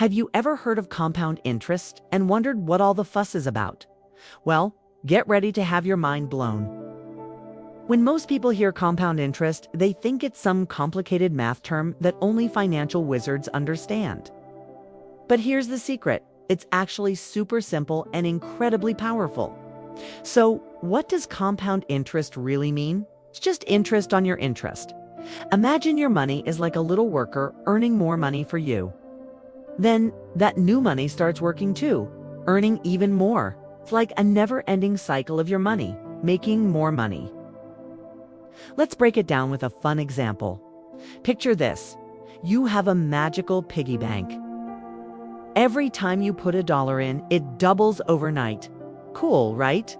Have you ever heard of compound interest and wondered what all the fuss is about? Well, get ready to have your mind blown. When most people hear compound interest, they think it's some complicated math term that only financial wizards understand. But here's the secret. It's actually super simple and incredibly powerful. So, what does compound interest really mean? It's just interest on your interest. Imagine your money is like a little worker earning more money for you. Then that new money starts working too, earning even more. It's like a never-ending cycle of your money, making more money. Let's break it down with a fun example. Picture this. You have a magical piggy bank. Every time you put $1 in, it doubles overnight. Cool, right?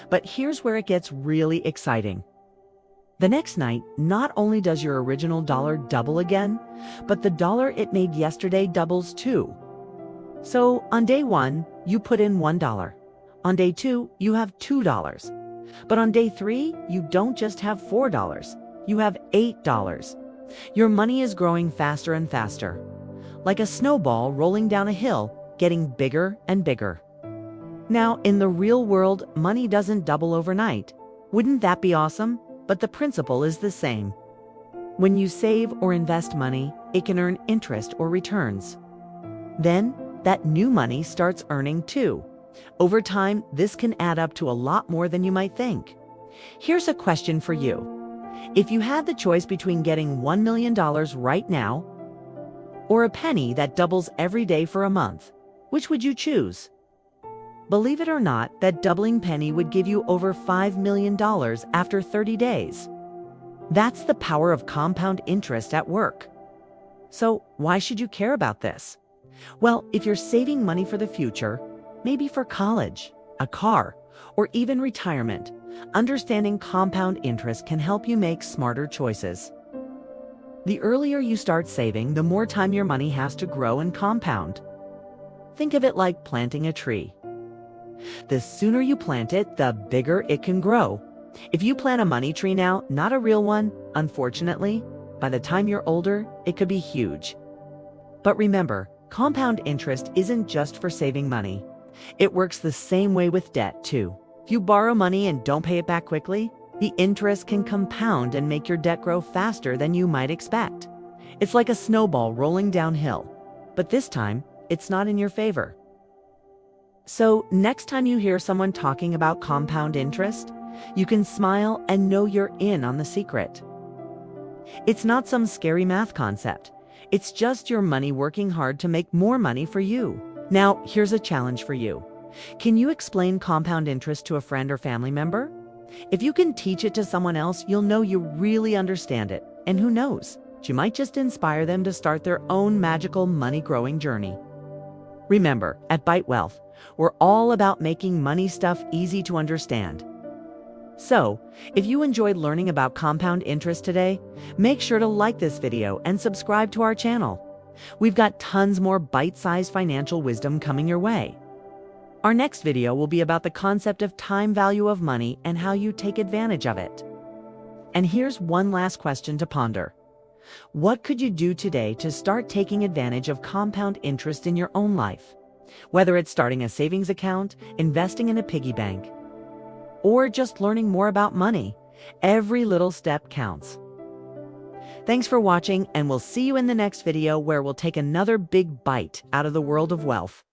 But here's where it gets really exciting. The next night, not only does your original dollar double again, but the dollar it made yesterday doubles too. So on day 1, you put in $1. On day 2, you have $2. But on day 3, you don't just have $4, you have $8. Your money is growing faster and faster, like a snowball rolling down a hill, getting bigger and bigger. Now, in the real world, money doesn't double overnight. Wouldn't that be awesome? But the principle is the same. When you save or invest money, it can earn interest or returns. Then, that new money starts earning too. Over time, this can add up to a lot more than you might think. Here's a question for you. If you had the choice between getting $1 million right now or a penny that doubles every day for a month, which would you choose? Believe it or not, that doubling penny would give you over $5 million after 30 days. That's the power of compound interest at work. So why should you care about this? Well, if you're saving money for the future, maybe for college, a car, or even retirement, understanding compound interest can help you make smarter choices. The earlier you start saving, the more time your money has to grow and compound. Think of it like planting a tree. The sooner you plant it, the bigger it can grow. If you plant a money tree now, not a real one, unfortunately, by the time you're older, it could be huge. But remember, compound interest isn't just for saving money. It works the same way with debt, too. If you borrow money and don't pay it back quickly, the interest can compound and make your debt grow faster than you might expect. It's like a snowball rolling downhill, but this time, it's not in your favor. So next time you hear someone talking about compound interest, you can smile and know you're in on the secret. It's not some scary math concept. It's just your money working hard to make more money for you. Now, here's a challenge for you. Can you explain compound interest to a friend or family member? If you can teach it to someone else, you'll know you really understand it. And who knows, you might just inspire them to start their own magical money-growing journey. Remember, at Byte Wealth, we're all about making money stuff easy to understand. So, if you enjoyed learning about compound interest today, make sure to like this video and subscribe to our channel. We've got tons more bite-sized financial wisdom coming your way. Our next video will be about the concept of time value of money and how you take advantage of it. And here's one last question to ponder. What could you do today to start taking advantage of compound interest in your own life? Whether it's starting a savings account, investing in a piggy bank, or just learning more about money, every little step counts. Thanks for watching, and we'll see you in the next video where we'll take another big bite out of the world of wealth.